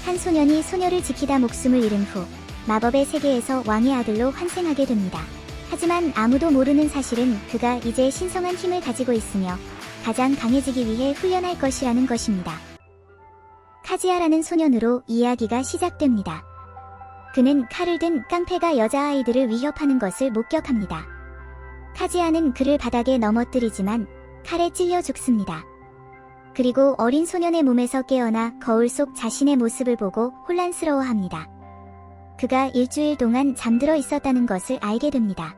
한 소년이 소녀를 지키다 목숨을 잃은 후 마법의 세계에서 왕의 아들로 환생하게 됩니다. 하지만 아무도 모르는 사실은 그가 이제 신성한 힘을 가지고 있으며 가장 강해지기 위해 훈련할 것이라는 것입니다. 카지아라는 소년으로 이야기가 시작됩니다. 그는 칼을 든 깡패가 여자아이들을 위협하는 것을 목격합니다. 카지아는 그를 바닥에 넘어뜨리지만 칼에 찔려 죽습니다. 그리고 어린 소년의 몸에서 깨어나 거울 속 자신의 모습을 보고 혼란스러워합니다. 그가 일주일 동안 잠들어 있었다는 것을 알게 됩니다.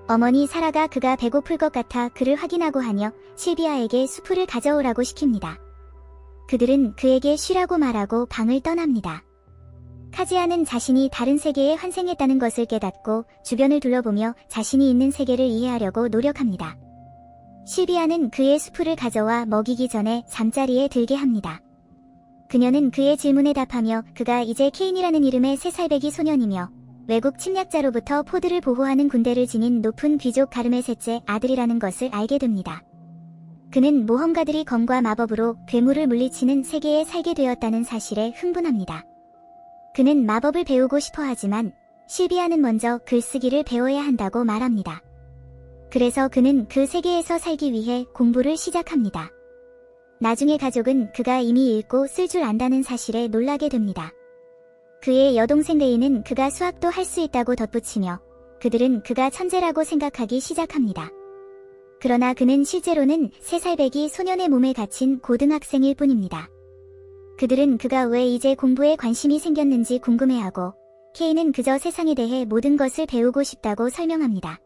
어머니 사라가 그가 배고플 것 같아 그를 확인하고 하며 실비아에게 수프를 가져오라고 시킵니다. 그들은 그에게 쉬라고 말하고 방을 떠납니다. 카지아는 자신이 다른 세계에 환생했다는 것을 깨닫고 주변을 둘러보며 자신이 있는 세계를 이해하려고 노력합니다. 실비아는 그의 수프를 가져와 먹이기 전에 잠자리에 들게 합니다. 그녀는 그의 질문에 답하며 그가 이제 케인이라는 이름의 3살배기 소년이며 외국 침략자로부터 포드를 보호하는 군대를 지닌 높은 귀족 가름의 셋째 아들이라는 것을 알게 됩니다. 그는 모험가들이 검과 마법으로 괴물을 물리치는 세계에 살게 되었다는 사실에 흥분합니다. 그는 마법을 배우고 싶어 하지만 실비아는 먼저 글쓰기를 배워야 한다고 말합니다. 그래서 그는 그 세계에서 살기 위해 공부를 시작합니다. 나중에 가족은 그가 이미 읽고 쓸 줄 안다는 사실에 놀라게 됩니다. 그의 여동생 레이는 그가 수학도 할 수 있다고 덧붙이며 그들은 그가 천재라고 생각하기 시작합니다. 그러나 그는 실제로는 3살배기 소년의 몸에 갇힌 고등학생일 뿐입니다. 그들은 그가 왜 이제 공부에 관심이 생겼는지 궁금해하고 케인은 그저 세상에 대해 모든 것을 배우고 싶다고 설명합니다.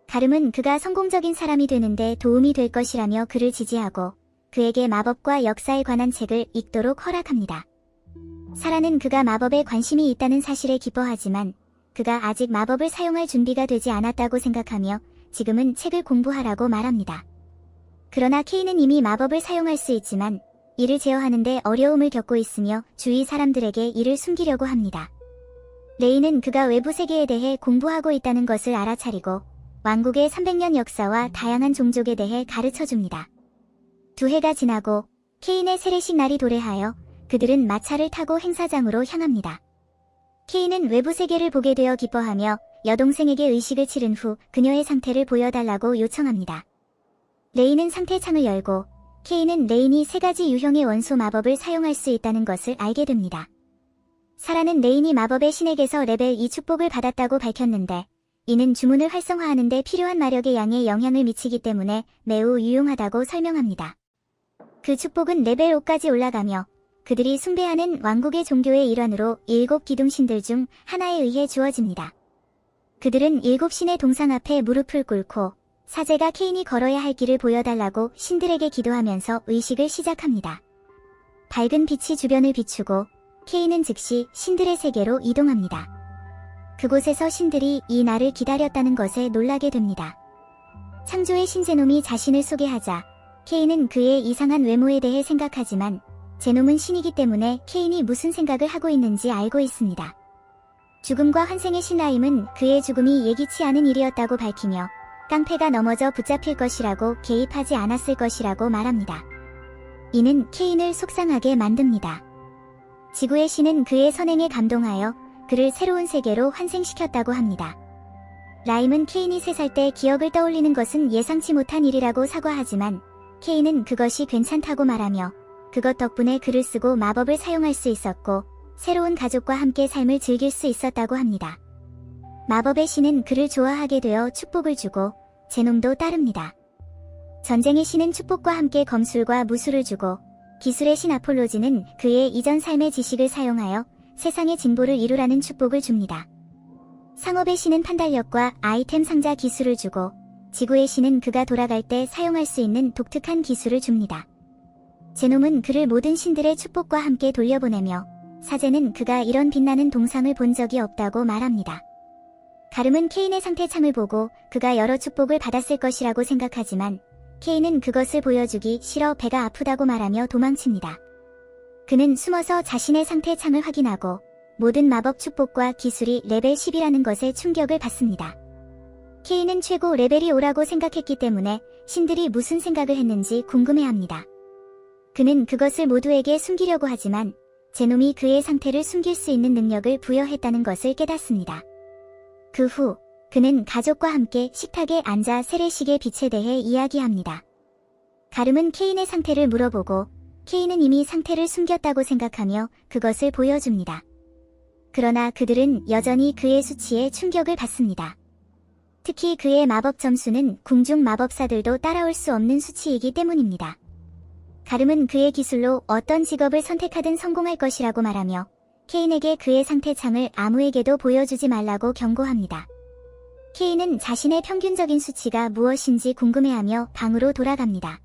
가름은 그가 성공적인 사람이 되는데 도움이 될 것이라며 그를 지지하고 그에게 마법과 역사에 관한 책을 읽도록 허락합니다. 사라는 그가 마법에 관심이 있다는 사실에 기뻐하지만 그가 아직 마법을 사용할 준비가 되지 않았다고 생각하며 지금은 책을 공부하라고 말합니다. 그러나 케인은 이미 마법을 사용할 수 있지만 이를 제어하는데 어려움을 겪고 있으며 주위 사람들에게 이를 숨기려고 합니다. 레이는 그가 외부 세계에 대해 공부하고 있다는 것을 알아차리고 왕국의 300년 역사와 다양한 종족에 대해 가르쳐줍니다. 2해가 지나고 케인의 세례식 날이 도래하여 그들은 마차를 타고 행사장으로 향합니다. 케인은 외부 세계를 보게 되어 기뻐하며 여동생에게 의식을 치른 후 그녀의 상태를 보여달라고 요청합니다. 레이는 상태창을 열고 케인은 레인이 3가지 유형의 원소 마법을 사용할 수 있다는 것을 알게 됩니다. 사라는 레인이 마법의 신에게서 레벨 2 축복을 받았다고 밝혔는데 이는 주문을 활성화하는 데 필요한 마력의 양에 영향을 미치기 때문에 매우 유용하다고 설명합니다. 그 축복은 레벨 5까지 올라가며 그들이 숭배하는 왕국의 종교의 일환으로 7기둥신들 중 하나에 의해 주어집니다. 그들은 7신의 동상 앞에 무릎을 꿇고 사제가 케인이 걸어야 할 길을 보여달라고 신들에게 기도하면서 의식을 시작합니다. 밝은 빛이 주변을 비추고 케인은 즉시 신들의 세계로 이동합니다. 그곳에서 신들이 이 날을 기다렸다는 것에 놀라게 됩니다. 창조의 신 제놈이 자신을 소개하자 케인은 그의 이상한 외모에 대해 생각하지만 제놈은 신이기 때문에 케인이 무슨 생각을 하고 있는지 알고 있습니다. 죽음과 환생의 신 라임은 그의 죽음이 예기치 않은 일이었다고 밝히며 깡패가 넘어져 붙잡힐 것이라고 개입하지 않았을 것이라고 말합니다. 이는 케인을 속상하게 만듭니다. 지구의 신은 그의 선행에 감동하여 그를 새로운 세계로 환생시켰다고 합니다. 라임은 케인이 3살 때 기억을 떠올리는 것은 예상치 못한 일이라고 사과하지만 케인은 그것이 괜찮다고 말하며 그것 덕분에 글을 쓰고 마법을 사용할 수 있었고 새로운 가족과 함께 삶을 즐길 수 있었다고 합니다. 마법의 신은 그를 좋아하게 되어 축복을 주고 제놈도 따릅니다. 전쟁의 신은 축복과 함께 검술과 무술을 주고 기술의 신 아폴로지는 그의 이전 삶의 지식을 사용하여 세상의 진보를 이루라는 축복을 줍니다. 상업의 신은 판단력과 아이템 상자 기술을 주고 지구의 신은 그가 돌아갈 때 사용할 수 있는 독특한 기술을 줍니다. 제놈은 그를 모든 신들의 축복과 함께 돌려보내며 사제는 그가 이런 빛나는 동상을 본 적이 없다고 말합니다. 가름은 케인의 상태창을 보고 그가 여러 축복을 받았을 것이라고 생각하지만 케인은 그것을 보여주기 싫어 배가 아프다고 말하며 도망칩니다. 그는 숨어서 자신의 상태창을 확인하고 모든 마법 축복과 기술이 레벨 10이라는 것에 충격을 받습니다. 케인은 최고 레벨이 5라고 생각했기 때문에 신들이 무슨 생각을 했는지 궁금해합니다. 그는 그것을 모두에게 숨기려고 하지만 제놈이 그의 상태를 숨길 수 있는 능력을 부여했다는 것을 깨닫습니다. 그 후 그는 가족과 함께 식탁에 앉아 세례식의 빛에 대해 이야기합니다. 가름은 케인의 상태를 물어보고 케인은 이미 상태를 숨겼다고 생각하며 그것을 보여줍니다. 그러나 그들은 여전히 그의 수치에 충격을 받습니다. 특히 그의 마법 점수는 궁중 마법사들도 따라올 수 없는 수치이기 때문입니다. 가름은 그의 기술로 어떤 직업을 선택하든 성공할 것이라고 말하며 케인에게 그의 상태창을 아무에게도 보여주지 말라고 경고합니다. 케인은 자신의 평균적인 수치가 무엇인지 궁금해하며 방으로 돌아갑니다.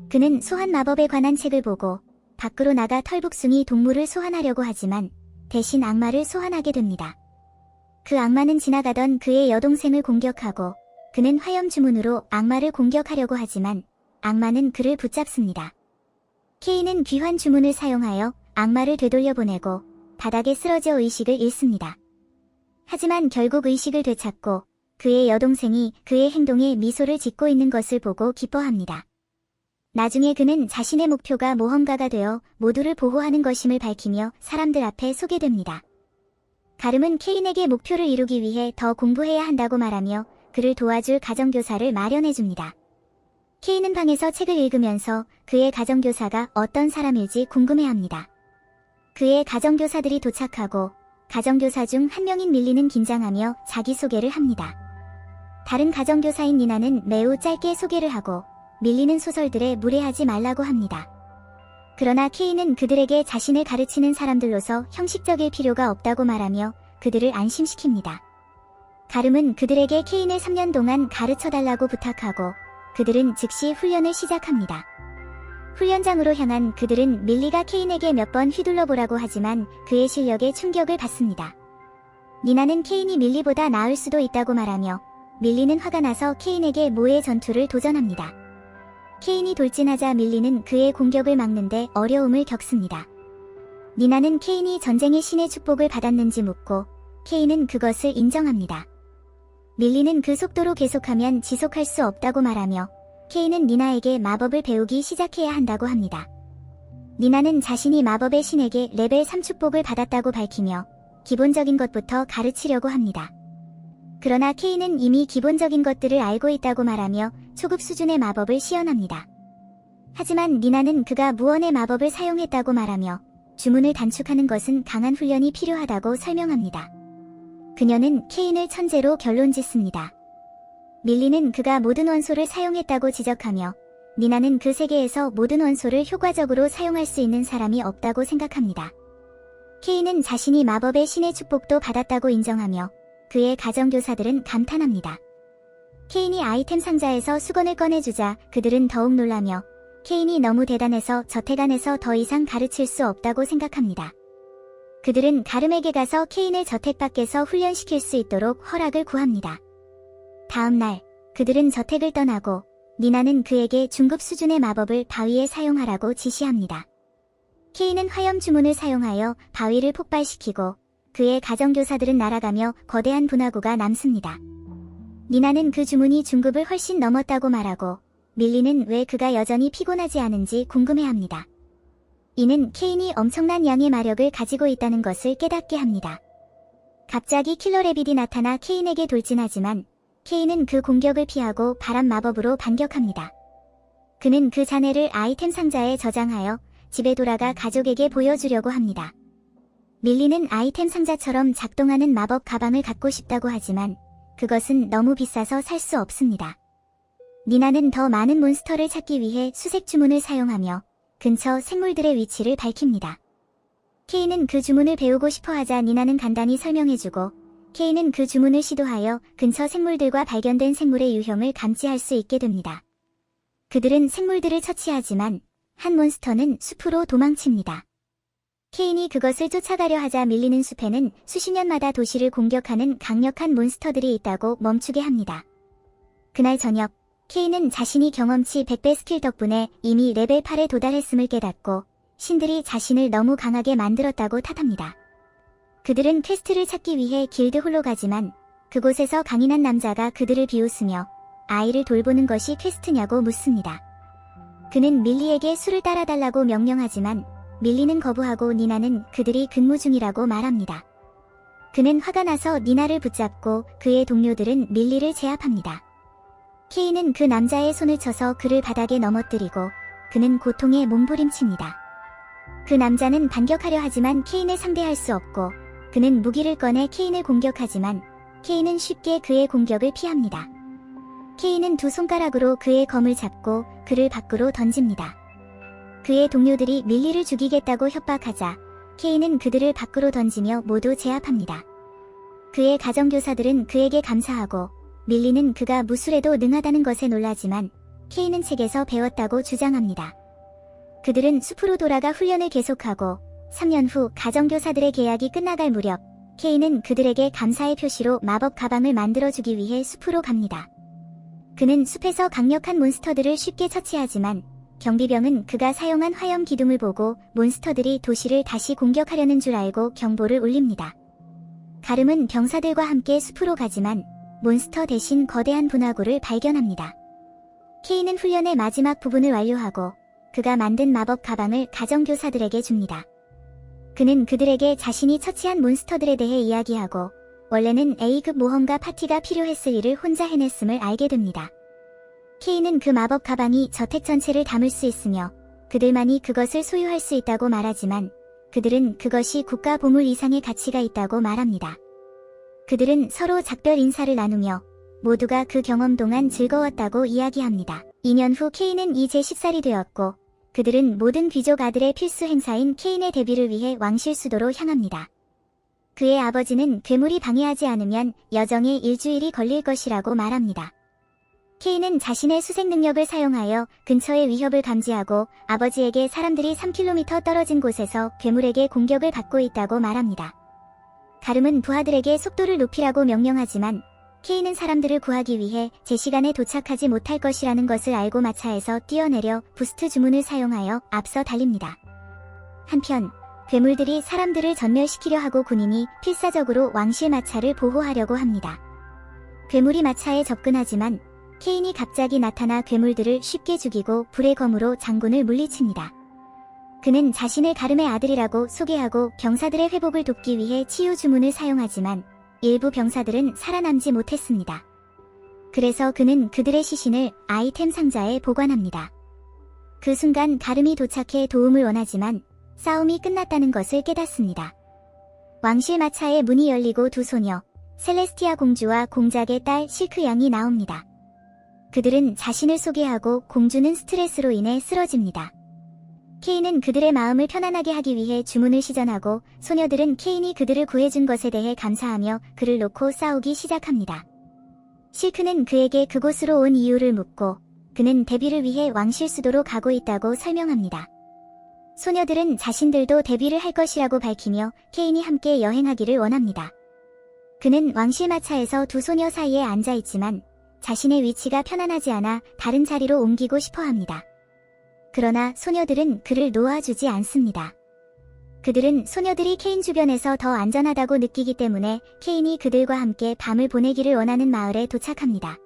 그는 소환 마법에 관한 책을 보고 밖으로 나가 털북숭이 동물을 소환하려고 하지만 대신 악마를 소환하게 됩니다. 그 악마는 지나가던 그의 여동생을 공격하고 그는 화염 주문으로 악마를 공격하려고 하지만 악마는 그를 붙잡습니다. 케인은 귀환 주문을 사용하여 악마를 되돌려보내고 바닥에 쓰러져 의식을 잃습니다. 하지만 결국 의식을 되찾고 그의 여동생이 그의 행동에 미소를 짓고 있는 것을 보고 기뻐합니다. 나중에 그는 자신의 목표가 모험가가 되어 모두를 보호하는 것임을 밝히며 사람들 앞에 소개됩니다. 가름은 케인에게 목표를 이루기 위해 더 공부해야 한다고 말하며 그를 도와줄 가정교사를 마련해줍니다. 케인은 방에서 책을 읽으면서 그의 가정교사가 어떤 사람일지 궁금해합니다. 그의 가정교사들이 도착하고 가정교사 중 한 명인 밀리는 긴장하며 자기소개를 합니다. 다른 가정교사인 니나는 매우 짧게 소개를 하고 밀리는 소설들에 무례하지 말라고 합니다. 그러나 케인은 그들에게 자신을 가르치는 사람들로서 형식적일 필요가 없다고 말하며 그들을 안심시킵니다. 가름은 그들에게 케인을 3년 동안 가르쳐달라고 부탁하고 그들은 즉시 훈련을 시작합니다. 훈련장으로 향한 그들은 밀리가 케인에게 몇 번 휘둘러 보라고 하지만 그의 실력에 충격을 받습니다. 니나는 케인이 밀리보다 나을 수도 있다고 말하며 밀리는 화가 나서 케인에게 모의 전투를 도전합니다. 케인이 돌진하자 밀리는 그의 공격을 막는데 어려움을 겪습니다. 니나는 케인이 전쟁의 신의 축복을 받았는지 묻고 케인은 그것을 인정합니다. 밀리는 그 속도로 계속하면 지속할 수 없다고 말하며 케인은 니나에게 마법을 배우기 시작해야 한다고 합니다. 니나는 자신이 마법의 신에게 레벨 3 축복을 받았다고 밝히며 기본적인 것부터 가르치려고 합니다. 그러나 케인은 이미 기본적인 것들을 알고 있다고 말하며 초급 수준의 마법을 시연합니다. 하지만 니나는 그가 무언의 마법을 사용했다고 말하며 주문을 단축하는 것은 강한 훈련이 필요하다고 설명합니다. 그녀는 케인을 천재로 결론짓습니다. 밀리는 그가 모든 원소를 사용했다고 지적하며 니나는 그 세계에서 모든 원소를 효과적으로 사용할 수 있는 사람이 없다고 생각합니다. 케인은 자신이 마법의 신의 축복도 받았다고 인정하며 그의 가정교사들은 감탄합니다. 케인이 아이템 상자에서 수건을 꺼내주자 그들은 더욱 놀라며 케인이 너무 대단해서 저택 안에서 더 이상 가르칠 수 없다고 생각합니다. 그들은 가름에게 가서 케인을 저택 밖에서 훈련시킬 수 있도록 허락을 구합니다. 다음 날 그들은 저택을 떠나고 니나는 그에게 중급 수준의 마법을 바위에 사용하라고 지시합니다. 케인은 화염 주문을 사용하여 바위를 폭발시키고 그의 가정교사들은 날아가며 거대한 분화구가 남습니다. 니나는 그 주문이 중급을 훨씬 넘었다고 말하고 밀리는 왜 그가 여전히 피곤하지 않은지 궁금해합니다. 이는 케인이 엄청난 양의 마력을 가지고 있다는 것을 깨닫게 합니다. 갑자기 킬러 레빗이 나타나 케인에게 돌진하지만 케인은 그 공격을 피하고 바람 마법으로 반격합니다. 그는 그 잔해를 아이템 상자에 저장하여 집에 돌아가 가족에게 보여주려고 합니다. 밀리는 아이템 상자처럼 작동하는 마법 가방을 갖고 싶다고 하지만 그것은 너무 비싸서 살 수 없습니다. 니나는 더 많은 몬스터를 찾기 위해 수색 주문을 사용하며 근처 생물들의 위치를 밝힙니다. 케인은 그 주문을 배우고 싶어 하자 니나는 간단히 설명해주고 케인은 그 주문을 시도하여 근처 생물들과 발견된 생물의 유형을 감지할 수 있게 됩니다. 그들은 생물들을 처치하지만 한 몬스터는 숲으로 도망칩니다. 케인이 그것을 쫓아가려 하자 밀리는 숲에는 수십 년마다 도시를 공격하는 강력한 몬스터들이 있다고 멈추게 합니다. 그날 저녁 케인은 자신이 경험치 100배 스킬 덕분에 이미 레벨 8에 도달했음을 깨닫고 신들이 자신을 너무 강하게 만들었다고 탓합니다. 그들은 퀘스트를 찾기 위해 길드 홀로 가지만 그곳에서 강인한 남자가 그들을 비웃으며 아이를 돌보는 것이 퀘스트냐고 묻습니다. 그는 밀리에게 술을 따라달라고 명령하지만 밀리는 거부하고 니나는 그들이 근무 중이라고 말합니다. 그는 화가 나서 니나를 붙잡고 그의 동료들은 밀리를 제압합니다. 케인은 그 남자의 손을 쳐서 그를 바닥에 넘어뜨리고 그는 고통에 몸부림칩니다. 그 남자는 반격하려 하지만 케인을 상대할 수 없고 그는 무기를 꺼내 케인을 공격하지만 케인은 쉽게 그의 공격을 피합니다. 케인은 두 손가락으로 그의 검을 잡고 그를 밖으로 던집니다. 그의 동료들이 밀리를 죽이겠다고 협박하자 케인은 그들을 밖으로 던지며 모두 제압합니다. 그의 가정교사들은 그에게 감사하고 밀리는 그가 무술에도 능하다는 것에 놀라지만 케인은 책에서 배웠다고 주장합니다. 그들은 숲으로 돌아가 훈련을 계속하고 3년 후 가정교사들의 계약이 끝나갈 무렵 케인은 그들에게 감사의 표시로 마법 가방을 만들어주기 위해 숲으로 갑니다. 그는 숲에서 강력한 몬스터들을 쉽게 처치하지만 경비병은 그가 사용한 화염 기둥을 보고 몬스터들이 도시를 다시 공격하려는 줄 알고 경보를 울립니다. 가름은 병사들과 함께 숲으로 가지만 몬스터 대신 거대한 분화구를 발견합니다. 케인은 훈련의 마지막 부분을 완료하고 그가 만든 마법 가방을 가정교사들에게 줍니다. 그는 그들에게 자신이 처치한 몬스터들에 대해 이야기하고 원래는 A급 모험가 파티가 필요했을 일을 혼자 해냈음을 알게 됩니다. 케인은 그 마법 가방이 저택 전체를 담을 수 있으며 그들만이 그것을 소유할 수 있다고 말하지만 그들은 그것이 국가 보물 이상의 가치가 있다고 말합니다. 그들은 서로 작별 인사를 나누며 모두가 그 경험 동안 즐거웠다고 이야기합니다. 2년 후 케인은 이제 10살이 되었고 그들은 모든 귀족 아들의 필수 행사인 케인의 데뷔를 위해 왕실 수도로 향합니다. 그의 아버지는 괴물이 방해하지 않으면 여정에 일주일이 걸릴 것이라고 말합니다. 케인은 자신의 수색 능력을 사용하여 근처의 위협을 감지하고 아버지에게 사람들이 3km 떨어진 곳에서 괴물에게 공격을 받고 있다고 말합니다. 가름은 부하들에게 속도를 높이라고 명령하지만 케인은 사람들을 구하기 위해 제 시간에 도착하지 못할 것이라는 것을 알고 마차에서 뛰어내려 부스트 주문을 사용하여 앞서 달립니다. 한편 괴물들이 사람들을 전멸시키려 하고 군인이 필사적으로 왕실 마차를 보호하려고 합니다. 괴물이 마차에 접근하지만 케인이 갑자기 나타나 괴물들을 쉽게 죽이고 불의 검으로 장군을 물리칩니다. 그는 자신을 가름의 아들이라고 소개하고 병사들의 회복을 돕기 위해 치유 주문을 사용하지만 일부 병사들은 살아남지 못했습니다. 그래서 그는 그들의 시신을 아이템 상자에 보관합니다. 그 순간 가름이 도착해 도움을 원하지만 싸움이 끝났다는 것을 깨닫습니다. 왕실 마차의 문이 열리고 두 소녀, 셀레스티아 공주와 공작의 딸 실크 양이 나옵니다. 그들은 자신을 소개하고 공주는 스트레스로 인해 쓰러집니다. 케인은 그들의 마음을 편안하게 하기 위해 주문을 시전하고 소녀들은 케인이 그들을 구해준 것에 대해 감사하며 그를 놓고 싸우기 시작합니다. 실크는 그에게 그곳으로 온 이유를 묻고 그는 데뷔를 위해 왕실 수도로 가고 있다고 설명합니다. 소녀들은 자신들도 데뷔를 할 것이라고 밝히며 케인이 함께 여행하기를 원합니다. 그는 왕실 마차에서 두 소녀 사이에 앉아있지만 자신의 위치가 편안하지 않아 다른 자리로 옮기고 싶어 합니다. 그러나 소녀들은 그를 놓아주지 않습니다. 그들은 소녀들이 케인 주변에서 더 안전하다고 느끼기 때문에 케인이 그들과 함께 밤을 보내기를 원하는 마을에 도착합니다.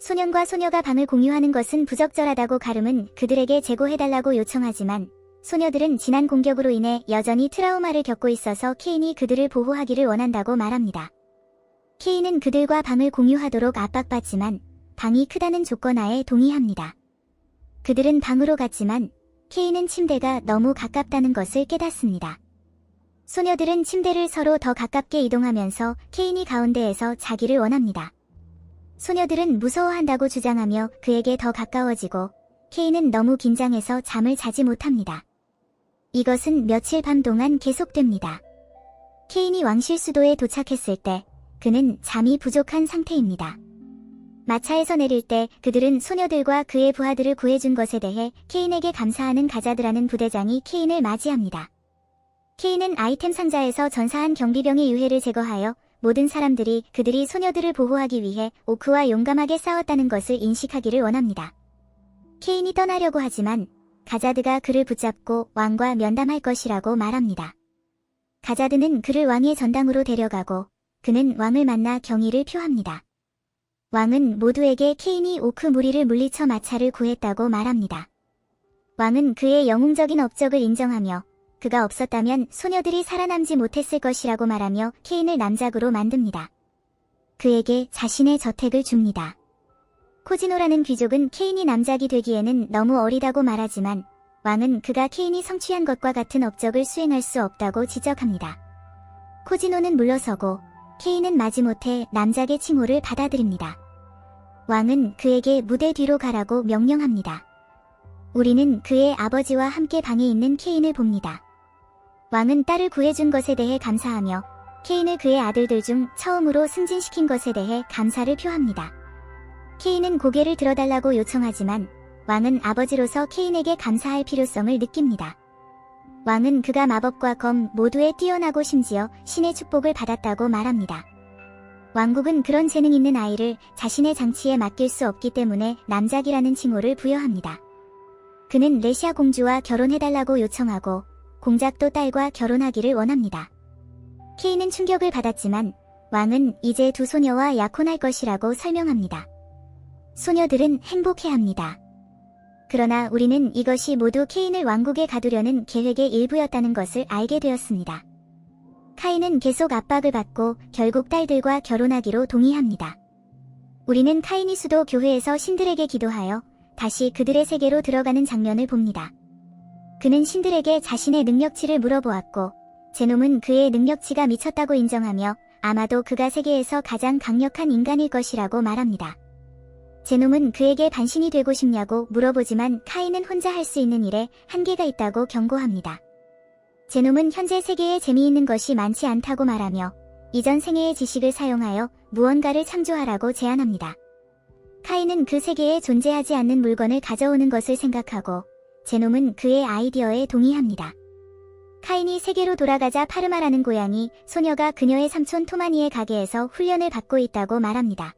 소년과 소녀가 방을 공유하는 것은 부적절하다고 가름은 그들에게 제고해달라고 요청하지만 소녀들은 지난 공격으로 인해 여전히 트라우마를 겪고 있어서 케인이 그들을 보호하기를 원한다고 말합니다. 케인은 그들과 방을 공유하도록 압박받지만 방이 크다는 조건 하에 동의합니다. 그들은 방으로 갔지만 케인은 침대가 너무 가깝다는 것을 깨닫습니다. 소녀들은 침대를 서로 더 가깝게 이동하면서 케인이 가운데에서 자기를 원합니다. 소녀들은 무서워한다고 주장하며 그에게 더 가까워지고 케인은 너무 긴장해서 잠을 자지 못합니다. 이것은 며칠 밤 동안 계속됩니다. 케인이 왕실 수도에 도착했을 때 그는 잠이 부족한 상태입니다. 마차에서 내릴 때 그들은 소녀들과 그의 부하들을 구해준 것에 대해 케인에게 감사하는 가자드라는 부대장이 케인을 맞이합니다. 케인은 아이템 상자에서 전사한 경비병의 유해를 제거하여 모든 사람들이 그들이 소녀들을 보호하기 위해 오크와 용감하게 싸웠다는 것을 인식하기를 원합니다. 케인이 떠나려고 하지만 가자드가 그를 붙잡고 왕과 면담할 것이라고 말합니다. 가자드는 그를 왕의 전당으로 데려가고 그는 왕을 만나 경의를 표합니다. 왕은 모두에게 케인이 오크 무리를 물리쳐 마차를 구했다고 말합니다. 왕은 그의 영웅적인 업적을 인정하며 그가 없었다면 소녀들이 살아남지 못했을 것이라고 말하며 케인을 남작으로 만듭니다. 그에게 자신의 저택을 줍니다. 코지노라는 귀족은 케인이 남작이 되기에는 너무 어리다고 말하지만 왕은 그가 케인이 성취한 것과 같은 업적을 수행할 수 없다고 지적합니다. 코지노는 물러서고 케인은 마지못해 남작의 칭호를 받아들입니다. 왕은 그에게 무대 뒤로 가라고 명령합니다. 우리는 그의 아버지와 함께 방에 있는 케인을 봅니다. 왕은 딸을 구해준 것에 대해 감사하며 케인을 그의 아들들 중 처음으로 승진시킨 것에 대해 감사를 표합니다. 케인은 고개를 들어달라고 요청하지만 왕은 아버지로서 케인에게 감사할 필요성을 느낍니다. 왕은 그가 마법과 검 모두에 뛰어나고 심지어 신의 축복을 받았다고 말합니다. 왕국은 그런 재능 있는 아이를 자신의 장치에 맡길 수 없기 때문에 남작이라는 칭호를 부여합니다. 그는 레시아 공주와 결혼해달라고 요청하고 공작도 딸과 결혼하기를 원합니다. 케인은 충격을 받았지만 왕은 이제 두 소녀와 약혼할 것이라고 설명합니다. 소녀들은 행복해합니다. 그러나 우리는 이것이 모두 케인을 왕국에 가두려는 계획의 일부였다는 것을 알게 되었습니다. 카인은 계속 압박을 받고 결국 딸들과 결혼하기로 동의합니다. 우리는 카인이 수도 교회에서 신들에게 기도하여 다시 그들의 세계로 들어가는 장면을 봅니다. 그는 신들에게 자신의 능력치를 물어보았고 제놈은 그의 능력치가 미쳤다고 인정하며 아마도 그가 세계에서 가장 강력한 인간일 것이라고 말합니다. 제놈은 그에게 반신이 되고 싶냐고 물어보지만 카인은 혼자 할 수 있는 일에 한계가 있다고 경고합니다. 제놈은 현재 세계에 재미있는 것이 많지 않다고 말하며 이전 생애의 지식을 사용하여 무언가를 창조하라고 제안합니다. 카인은 그 세계에 존재하지 않는 물건을 가져오는 것을 생각하고 제놈은 그의 아이디어에 동의합니다. 카인이 세계로 돌아가자 파르마라는 고양이 소녀가 그녀의 삼촌 토마니의 가게에서 훈련을 받고 있다고 말합니다.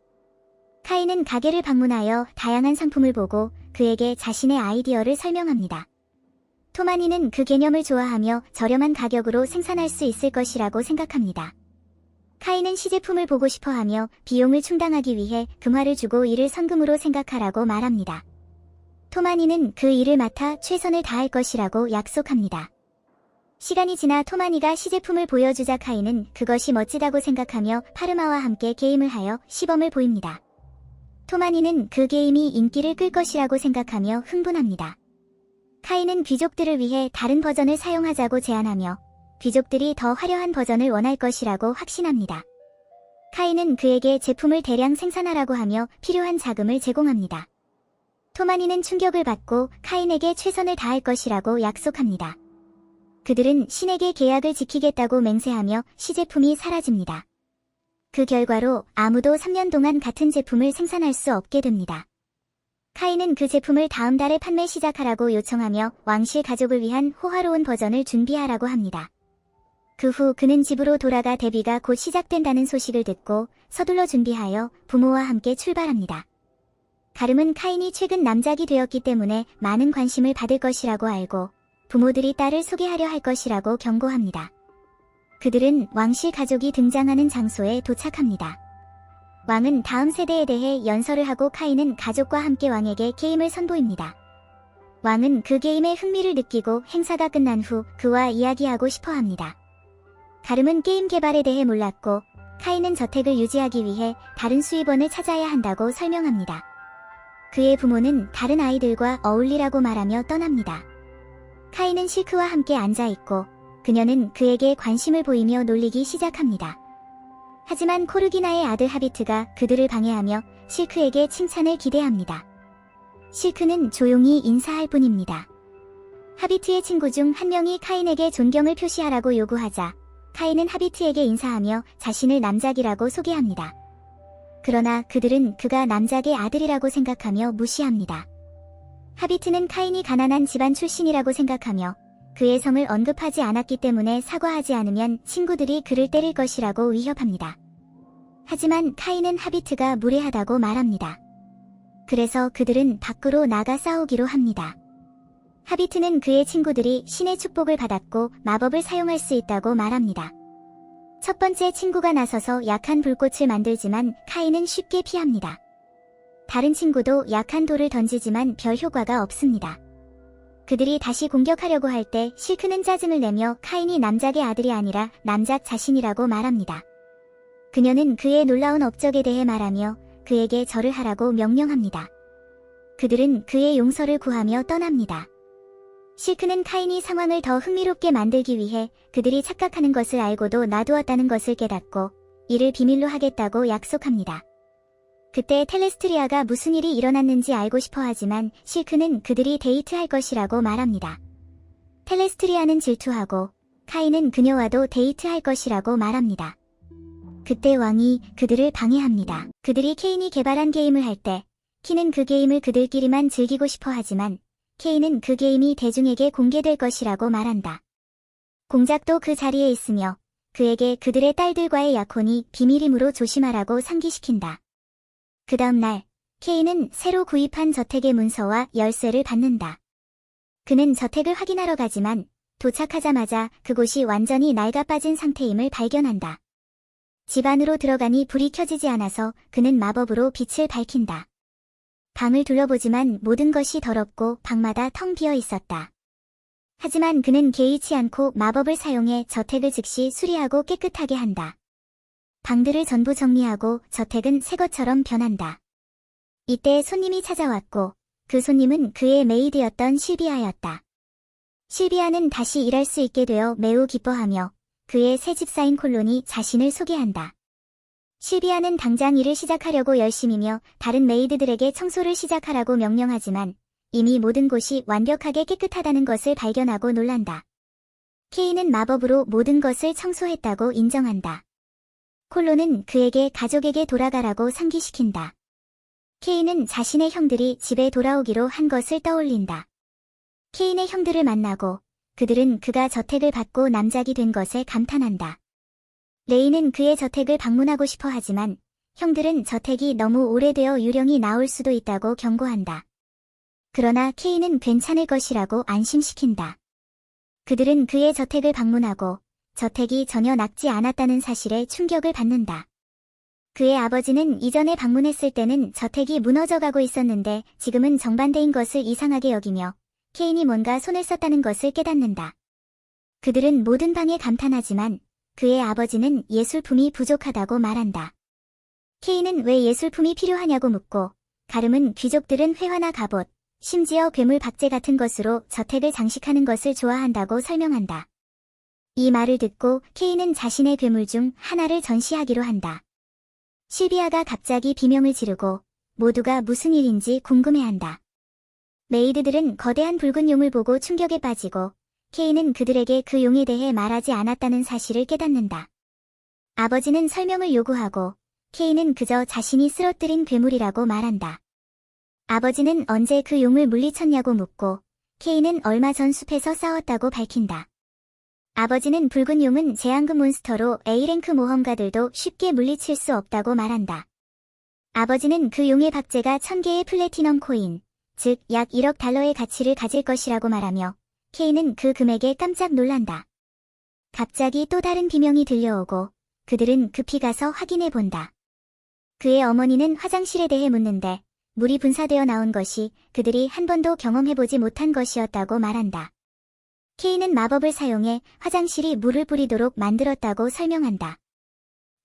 카인은 가게를 방문하여 다양한 상품을 보고 그에게 자신의 아이디어를 설명합니다. 토마니는 그 개념을 좋아하며 저렴한 가격으로 생산할 수 있을 것이라고 생각합니다. 카인은 시제품을 보고 싶어하며 비용을 충당하기 위해 금화를 주고 이를 선금으로 생각하라고 말합니다. 토마니는 그 일을 맡아 최선을 다할 것이라고 약속합니다. 시간이 지나 토마니가 시제품을 보여주자 카인은 그것이 멋지다고 생각하며 파르마와 함께 게임을 하여 시범을 보입니다. 토마니는 그 게임이 인기를 끌 것이라고 생각하며 흥분합니다. 카인은 귀족들을 위해 다른 버전을 사용하자고 제안하며 귀족들이 더 화려한 버전을 원할 것이라고 확신합니다. 카인은 그에게 제품을 대량 생산하라고 하며 필요한 자금을 제공합니다. 토마니는 충격을 받고 카인에게 최선을 다할 것이라고 약속합니다. 그들은 신에게 계약을 지키겠다고 맹세하며 시제품이 사라집니다. 그 결과로 아무도 3년 동안 같은 제품을 생산할 수 없게 됩니다. 카인은 그 제품을 다음 달에 판매 시작하라고 요청하며 왕실 가족을 위한 호화로운 버전을 준비하라고 합니다. 그 후 그는 집으로 돌아가 데뷔가 곧 시작된다는 소식을 듣고 서둘러 준비하여 부모와 함께 출발합니다. 가름은 카인이 최근 남작이 되었기 때문에 많은 관심을 받을 것이라고 알고 부모들이 딸을 소개하려 할 것이라고 경고합니다. 그들은 왕실 가족이 등장하는 장소에 도착합니다. 왕은 다음 세대에 대해 연설을 하고 카인은 가족과 함께 왕에게 게임을 선보입니다. 왕은 그 게임에 흥미를 느끼고 행사가 끝난 후 그와 이야기하고 싶어 합니다. 가름은 게임 개발에 대해 몰랐고 카인은 저택을 유지하기 위해 다른 수입원을 찾아야 한다고 설명합니다. 그의 부모는 다른 아이들과 어울리라고 말하며 떠납니다. 카인은 실크와 함께 앉아있고 그녀는 그에게 관심을 보이며 놀리기 시작합니다. 하지만 코르기나의 아들 하비트가 그들을 방해하며 실크에게 칭찬을 기대합니다. 실크는 조용히 인사할 뿐입니다. 하비트의 친구 중 한 명이 카인에게 존경을 표시하라고 요구하자 카인은 하비트에게 인사하며 자신을 남작이라고 소개합니다. 그러나 그들은 그가 남작의 아들이라고 생각하며 무시합니다. 하비트는 카인이 가난한 집안 출신이라고 생각하며 그의 성을 언급하지 않았기 때문에 사과하지 않으면 친구들이 그를 때릴 것이라고 위협합니다. 하지만 카인은 하비트가 무례하다고 말합니다. 그래서 그들은 밖으로 나가 싸우기로 합니다. 하비트는 그의 친구들이 신의 축복을 받았고 마법을 사용할 수 있다고 말합니다. 첫 번째 친구가 나서서 약한 불꽃을 만들지만 카인은 쉽게 피합니다. 다른 친구도 약한 돌을 던지지만 별 효과가 없습니다. 그들이 다시 공격하려고 할 때 실크는 짜증을 내며 카인이 남작의 아들이 아니라 남작 자신이라고 말합니다. 그녀는 그의 놀라운 업적에 대해 말하며 그에게 절을 하라고 명령합니다. 그들은 그의 용서를 구하며 떠납니다. 실크는 카인이 상황을 더 흥미롭게 만들기 위해 그들이 착각하는 것을 알고도 놔두었다는 것을 깨닫고 이를 비밀로 하겠다고 약속합니다. 그때 텔레스트리아가 무슨 일이 일어났는지 알고 싶어 하지만 실크는 그들이 데이트할 것이라고 말합니다. 텔레스트리아는 질투하고 카인은 그녀와도 데이트할 것이라고 말합니다. 그때 왕이 그들을 방해합니다. 그들이 케인이 개발한 게임을 할 때 키는 그 게임을 그들끼리만 즐기고 싶어 하지만 케인은 그 게임이 대중에게 공개될 것이라고 말한다. 공작도 그 자리에 있으며 그에게 그들의 딸들과의 약혼이 비밀이므로 조심하라고 상기시킨다. 그 다음 날, 케인은 새로 구입한 저택의 문서와 열쇠를 받는다. 그는 저택을 확인하러 가지만 도착하자마자 그곳이 완전히 낡아 빠진 상태임을 발견한다. 집 안으로 들어가니 불이 켜지지 않아서 그는 마법으로 빛을 밝힌다. 방을 둘러보지만 모든 것이 더럽고 방마다 텅 비어 있었다. 하지만 그는 개의치 않고 마법을 사용해 저택을 즉시 수리하고 깨끗하게 한다. 방들을 전부 정리하고 저택은 새 것처럼 변한다. 이때 손님이 찾아왔고 그 손님은 그의 메이드였던 실비아였다. 실비아는 다시 일할 수 있게 되어 매우 기뻐하며 그의 새 집사인 콜론이 자신을 소개한다. 실비아는 당장 일을 시작하려고 열심이며 다른 메이드들에게 청소를 시작하라고 명령하지만 이미 모든 곳이 완벽하게 깨끗하다는 것을 발견하고 놀란다. 케인은 마법으로 모든 것을 청소했다고 인정한다. 콜론은 그에게 가족에게 돌아가라고 상기시킨다. 케인은 자신의 형들이 집에 돌아오기로 한 것을 떠올린다. 케인의 형들을 만나고 그들은 그가 저택을 받고 남작이 된 것에 감탄한다. 레이는 그의 저택을 방문하고 싶어 하지만 형들은 저택이 너무 오래되어 유령이 나올 수도 있다고 경고한다. 그러나 케인은 괜찮을 것이라고 안심시킨다. 그들은 그의 저택을 방문하고 저택이 전혀 낡지 않았다는 사실에 충격을 받는다. 그의 아버지는 이전에 방문했을 때는 저택이 무너져가고 있었는데 지금은 정반대인 것을 이상하게 여기며 케인이 뭔가 손을 썼다는 것을 깨닫는다. 그들은 모든 방에 감탄하지만 그의 아버지는 예술품이 부족하다고 말한다. 케인은 왜 예술품이 필요하냐고 묻고 가름은 귀족들은 회화나 갑옷, 심지어 괴물 박제 같은 것으로 저택을 장식하는 것을 좋아한다고 설명한다. 이 말을 듣고 케인은 자신의 괴물 중 하나를 전시하기로 한다. 실비아가 갑자기 비명을 지르고 모두가 무슨 일인지 궁금해한다. 메이드들은 거대한 붉은 용을 보고 충격에 빠지고 케인은 그들에게 그 용에 대해 말하지 않았다는 사실을 깨닫는다. 아버지는 설명을 요구하고 케인은 그저 자신이 쓰러뜨린 괴물이라고 말한다. 아버지는 언제 그 용을 물리쳤냐고 묻고 케인은 얼마 전 숲에서 싸웠다고 밝힌다. 아버지는 붉은 용은 재앙급 몬스터로 A랭크 모험가들도 쉽게 물리칠 수 없다고 말한다. 아버지는 그 용의 박제가 1000개의 플래티넘 코인, 즉 약 1억 달러의 가치를 가질 것이라고 말하며 케인은 그 금액에 깜짝 놀란다. 갑자기 또 다른 비명이 들려오고 그들은 급히 가서 확인해 본다. 그의 어머니는 화장실에 대해 묻는데 물이 분사되어 나온 것이 그들이 한 번도 경험해보지 못한 것이었다고 말한다. 케인은 마법을 사용해 화장실이 물을 뿌리도록 만들었다고 설명한다.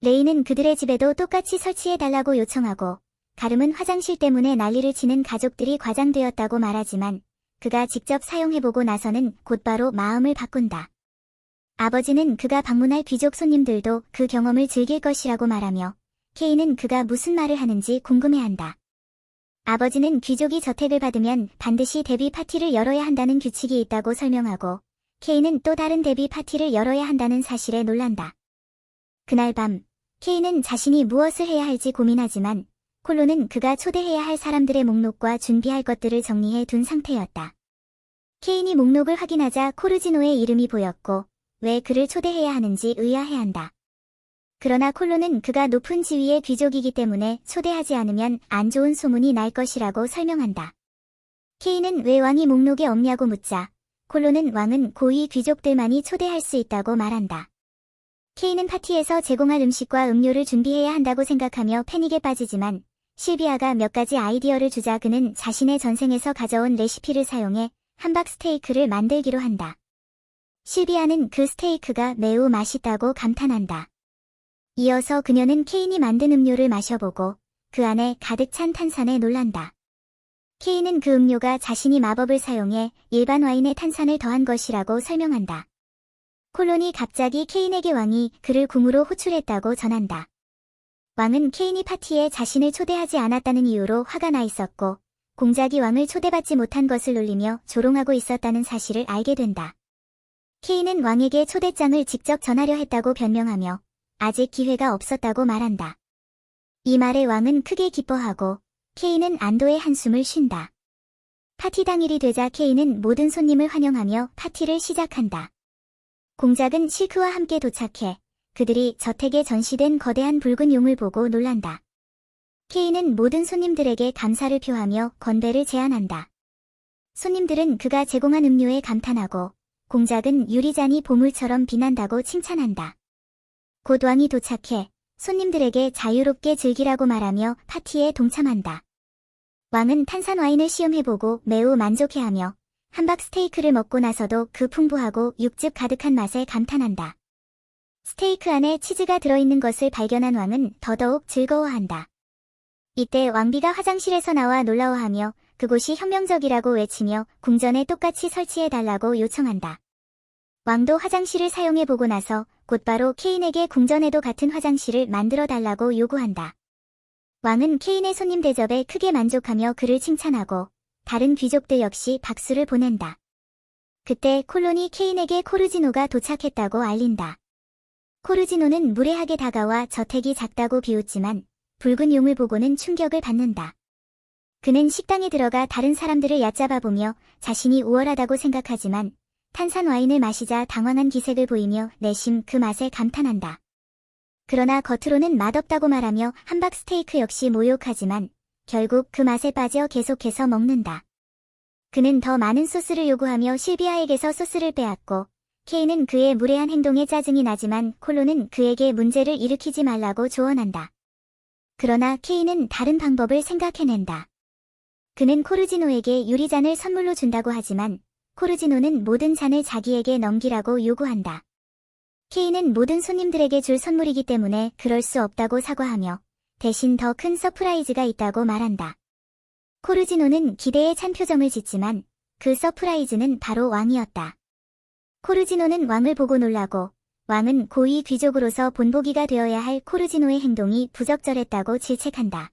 레이는 그들의 집에도 똑같이 설치해달라고 요청하고 가름은 화장실 때문에 난리를 치는 가족들이 과장되었다고 말하지만 그가 직접 사용해보고 나서는 곧바로 마음을 바꾼다. 아버지는 그가 방문할 귀족 손님들도 그 경험을 즐길 것이라고 말하며 케인은 그가 무슨 말을 하는지 궁금해한다. 아버지는 귀족이 저택을 받으면 반드시 데뷔 파티를 열어야 한다는 규칙이 있다고 설명하고 케인은 또 다른 데뷔 파티를 열어야 한다는 사실에 놀란다. 그날 밤, 케인은 자신이 무엇을 해야 할지 고민하지만 콜로는 그가 초대해야 할 사람들의 목록과 준비할 것들을 정리해 둔 상태였다. 케인이 목록을 확인하자 코르지노의 이름이 보였고 왜 그를 초대해야 하는지 의아해한다. 그러나 콜로는 그가 높은 지위의 귀족이기 때문에 초대하지 않으면 안 좋은 소문이 날 것이라고 설명한다. 케인은 왜 왕이 목록에 없냐고 묻자 콜로는 왕은 고위 귀족들만이 초대할 수 있다고 말한다. 케인은 파티에서 제공할 음식과 음료를 준비해야 한다고 생각하며 패닉에 빠지지만 실비아가 몇 가지 아이디어를 주자 그는 자신의 전생에서 가져온 레시피를 사용해 함박 스테이크를 만들기로 한다. 실비아는 그 스테이크가 매우 맛있다고 감탄한다. 이어서 그녀는 케인이 만든 음료를 마셔보고 그 안에 가득 찬 탄산에 놀란다. 케인은 그 음료가 자신이 마법을 사용해 일반 와인에 탄산을 더한 것이라고 설명한다. 콜론이 갑자기 케인에게 왕이 그를 궁으로 호출했다고 전한다. 왕은 케인이 파티에 자신을 초대하지 않았다는 이유로 화가 나 있었고 공작이 왕을 초대받지 못한 것을 놀리며 조롱하고 있었다는 사실을 알게 된다. 케인은 왕에게 초대장을 직접 전하려 했다고 변명하며 아직 기회가 없었다고 말한다. 이 말에 왕은 크게 기뻐하고 케인은 안도의 한숨을 쉰다. 파티 당일이 되자 케인은 모든 손님을 환영하며 파티를 시작한다. 공작은 실크와 함께 도착해 그들이 저택에 전시된 거대한 붉은 용을 보고 놀란다. 케인은 모든 손님들에게 감사를 표하며 건배를 제안한다. 손님들은 그가 제공한 음료에 감탄하고 공작은 유리잔이 보물처럼 빛난다고 칭찬한다. 곧 왕이 도착해 손님들에게 자유롭게 즐기라고 말하며 파티에 동참한다. 왕은 탄산 와인을 시음해보고 매우 만족해하며 함박 스테이크를 먹고 나서도 그 풍부하고 육즙 가득한 맛에 감탄한다. 스테이크 안에 치즈가 들어있는 것을 발견한 왕은 더더욱 즐거워한다. 이때 왕비가 화장실에서 나와 놀라워하며 그곳이 혁명적이라고 외치며 궁전에 똑같이 설치해달라고 요청한다. 왕도 화장실을 사용해보고 나서 곧바로 케인에게 궁전에도 같은 화장실을 만들어달라고 요구한다. 왕은 케인의 손님 대접에 크게 만족하며 그를 칭찬하고 다른 귀족들 역시 박수를 보낸다. 그때 콜론이 케인에게 코르지노가 도착했다고 알린다. 코르지노는 무례하게 다가와 저택이 작다고 비웃지만 붉은 용을 보고는 충격을 받는다. 그는 식당에 들어가 다른 사람들을 얕잡아보며 자신이 우월하다고 생각하지만 탄산 와인을 마시자 당황한 기색을 보이며 내심 그 맛에 감탄한다. 그러나 겉으로는 맛없다고 말하며 함박 스테이크 역시 모욕하지만 결국 그 맛에 빠져 계속해서 먹는다. 그는 더 많은 소스를 요구하며 실비아에게서 소스를 빼앗고 케인은 그의 무례한 행동에 짜증이 나지만 콜론은 그에게 문제를 일으키지 말라고 조언한다. 그러나 케인은 다른 방법을 생각해낸다. 그는 코르지노에게 유리잔을 선물로 준다고 하지만 코르지노는 모든 잔을 자기에게 넘기라고 요구한다. 케인은 모든 손님들에게 줄 선물이기 때문에 그럴 수 없다고 사과하며 대신 더 큰 서프라이즈가 있다고 말한다. 코르지노는 기대에 찬 표정을 짓지만 그 서프라이즈는 바로 왕이었다. 코르지노는 왕을 보고 놀라고 왕은 고위 귀족으로서 본보기가 되어야 할 코르지노의 행동이 부적절했다고 질책한다.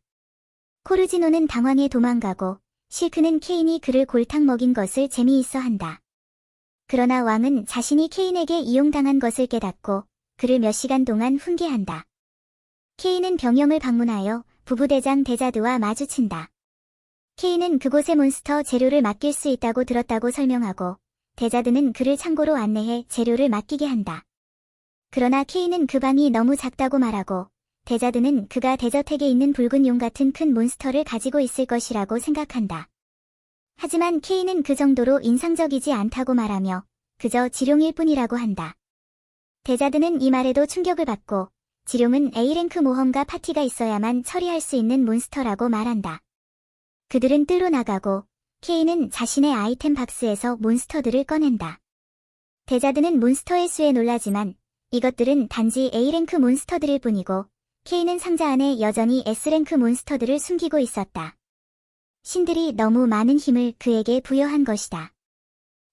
코르지노는 당황해 도망가고 실크는 케인이 그를 골탕 먹인 것을 재미있어 한다. 그러나 왕은 자신이 케인에게 이용당한 것을 깨닫고 그를 몇 시간 동안 훈계한다. 케인은 병영을 방문하여 부부대장 데자드와 마주친다. 케인은 그곳의 몬스터 재료를 맡길 수 있다고 들었다고 설명하고 데자드는 그를 창고로 안내해 재료를 맡기게 한다. 그러나 케인은 그 방이 너무 작다고 말하고 데자드는 그가 대저택에 있는 붉은 용 같은 큰 몬스터를 가지고 있을 것이라고 생각한다. 하지만 케인은 그 정도로 인상적이지 않다고 말하며 그저 지룡일 뿐이라고 한다. 데자드는 이 말에도 충격을 받고 지룡은 A랭크 모험가 파티가 있어야만 처리할 수 있는 몬스터라고 말한다. 그들은 뜰로 나가고 케인은 자신의 아이템 박스에서 몬스터들을 꺼낸다. 데자드는 몬스터의 수에 놀라지만 이것들은 단지 A랭크 몬스터들일 뿐이고 케인은 상자 안에 여전히 S랭크 몬스터들을 숨기고 있었다. 신들이 너무 많은 힘을 그에게 부여한 것이다.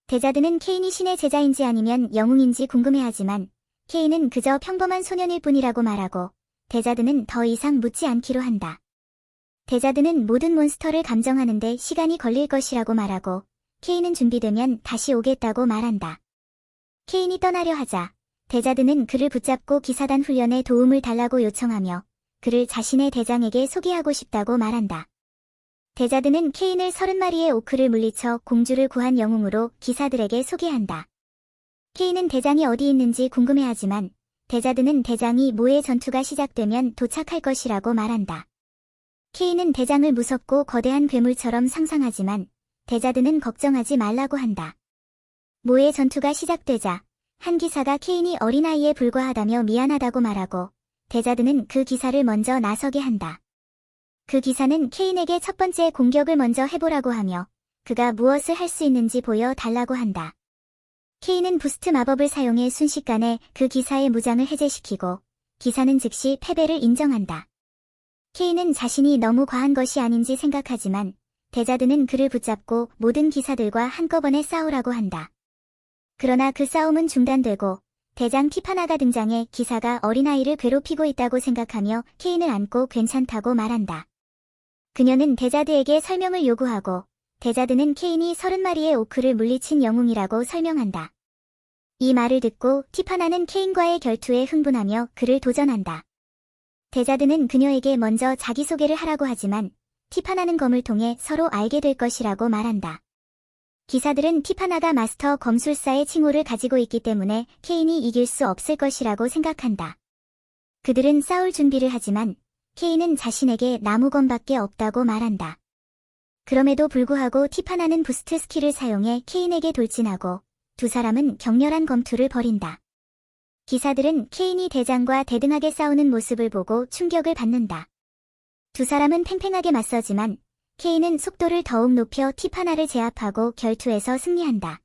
데자드는 케인이 신의 제자인지 아니면 영웅인지 궁금해하지만 케인은 그저 평범한 소년일 뿐이라고 말하고 데자드는 더 이상 묻지 않기로 한다. 데자드는 모든 몬스터를 감정하는데 시간이 걸릴 것이라고 말하고 케인은 준비되면 다시 오겠다고 말한다. 케인이 떠나려 하자 데자드는 그를 붙잡고 기사단 훈련에 도움을 달라고 요청하며 그를 자신의 대장에게 소개하고 싶다고 말한다. 데자드는 케인을 30마리의 오크를 물리쳐 공주를 구한 영웅으로 기사들에게 소개한다. 케인은 대장이 어디 있는지 궁금해하지만 데자드는 대장이 모의 전투가 시작되면 도착할 것이라고 말한다. 케인은 대장을 무섭고 거대한 괴물처럼 상상하지만 데자드는 걱정하지 말라고 한다. 모의 전투가 시작되자 한 기사가 케인이 어린아이에 불과하다며 미안하다고 말하고 데자드는 그 기사를 먼저 나서게 한다. 그 기사는 케인에게 첫 번째 공격을 먼저 해보라고 하며 그가 무엇을 할 수 있는지 보여 달라고 한다. 케인은 부스트 마법을 사용해 순식간에 그 기사의 무장을 해제시키고 기사는 즉시 패배를 인정한다. 케인은 자신이 너무 과한 것이 아닌지 생각하지만 데자드는 그를 붙잡고 모든 기사들과 한꺼번에 싸우라고 한다. 그러나 그 싸움은 중단되고 대장 티파나가 등장해 기사가 어린아이를 괴롭히고 있다고 생각하며 케인을 안고 괜찮다고 말한다. 그녀는 데자드에게 설명을 요구하고 데자드는 케인이 30마리의 오크를 물리친 영웅이라고 설명한다. 이 말을 듣고 티파나는 케인과의 결투에 흥분하며 그를 도전한다. 데자드는 그녀에게 먼저 자기소개를 하라고 하지만 티파나는 검을 통해 서로 알게 될 것이라고 말한다. 기사들은 티파나가 마스터 검술사의 칭호를 가지고 있기 때문에 케인이 이길 수 없을 것이라고 생각한다. 그들은 싸울 준비를 하지만 케인은 자신에게 나무검밖에 없다고 말한다. 그럼에도 불구하고 티파나는 부스트 스킬을 사용해 케인에게 돌진하고 두 사람은 격렬한 검투를 벌인다. 기사들은 케인이 대장과 대등하게 싸우는 모습을 보고 충격을 받는다. 두 사람은 팽팽하게 맞서지만 케인은 속도를 더욱 높여 티파나를 제압하고 결투에서 승리한다.